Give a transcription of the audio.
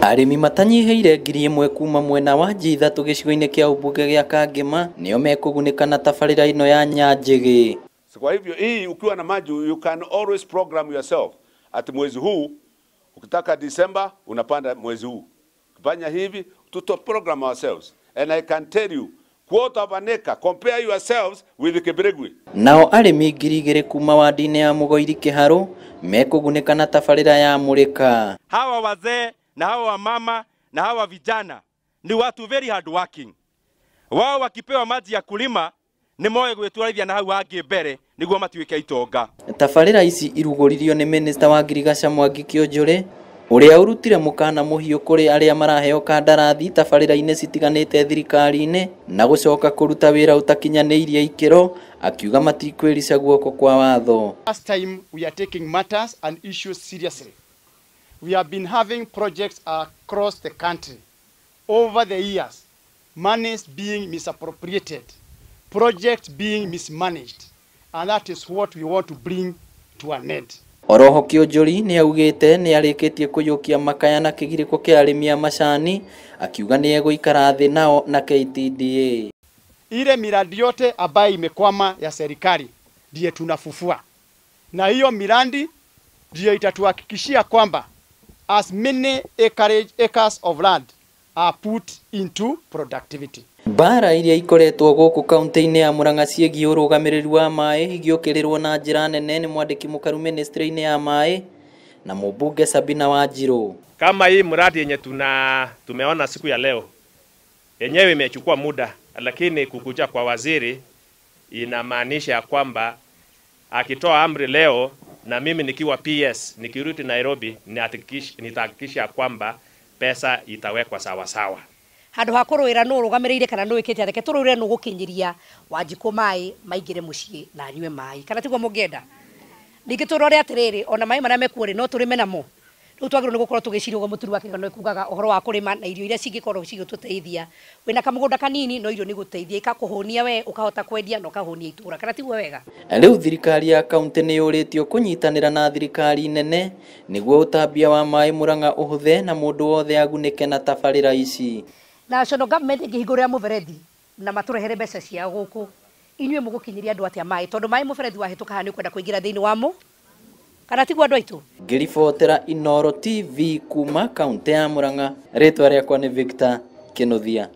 Arimi matanyiheire 1,000 kuma mwena wa G3 gicigo-ini kia ubunge gia Kangema nio mekugunĩka na tabarĩra ino ya Nyanjigi. Kwa hivyo hii ukiwa na maji you can always program yourself. Ati mwezi huu ukitaka December unapanda mwezi huu. Kufanya hivi tuto program ourselves, and I can tell you quote of an acre, compare yourselves with Kibirigwi. Nao arimi 2,000 kuma wadi-ini ya Mugoiri Kiharu mekugunĩka na tabarĩra ya Mũrĩka. Hawa wazee na hawa wamama na hawa vijana ni watu very hard working. Wao wakipewa maji ya kulima ni moyo gwĩtwarithia na hau hangĩ mbere niguo matuĩke itonga. Tabarĩra ici irugũririo ni Minister wa Ngirigaca Mwangi Kĩonjũrĩ uria urutire mukana muhiu kuri aria maraheo kandarathi tabarĩra-inĩ citiganĩte thirikari-inĩ na gucoka kuruta wĩra utakinyanĩirie ikĩro, akiuga matikwĩrica guoko kwa watho. Last time we are taking matters and issues seriously. We have been having projects across the country over the years, monies being misappropriated, projects being mismanaged, and that is what we want to bring to an end. Oroho Kĩonjũrĩ ni augĩte ni arĩkĩtie kũiyũkia makaya na kĩgirĩko kĩa arĩmi a macani, akiuga ni egũikara thĩ nao na KTDA. Ile miradi yote ambayo imekwama ya serikali ndiye tunafufua, na hiyo miradi ndiyo itatuhakikishia kwamba as many acres of land are put into productivity. Bara iria ikoretwo gũkũ kaunti-inĩ ya Murang'a ciĩgiĩ ũrũgamĩrĩri wa maĩ igĩũkĩrĩrwo na njĩra nene ni mwandĩki mũkaru ministry-inĩ ya maĩ na mũmbunge Sabina Wanjiru. Kama hii mradi yenye tumeona siku ya leo yenyewe imechukua muda, lakini kukuja kwa waziri inamaanisha kwamba akitoa amri leo na mimi nikiwa PS nikirudi Nairobi nitahakikisha kwamba pesa itawekwa sawa sawa. Handu hakuruira no rugamirire kana no ikete ateke turure no gukinyiria Wanjiku mai maingire mucii na anywe mai kana tiguo mungienda ningi turore atiriri ona mai maria mekuori no turime namo riu twagirwo ni gukorwo tugiciria ugo muturu wa kigano ikugaga uhoro wa kurima na irio iria cingikorwo cigituteithia wina kamugunda kanini no irio ni guteithia ikakuhonia we ukahota kwendia no kahonia itura kana tiguo wega. Riu thirikari ya kaunti ni yuritio kunyitanira na thirikari nene niguo utambia wa mai Murang'a uhuthe na mundu wothe agunike na tabarĩra ici. National government ingihingurira muberethi na maturehere mbeca cia guku inyue mugukinyiria andu atia mai tondu mai muberethi wahituka hani kwenda kuingira thiini wamo kana tiguo andu aitu. Ngiribotera Inooro TV kuma kaunti ya Murang'a, ritwa riakwa ni Victor Kinuthia.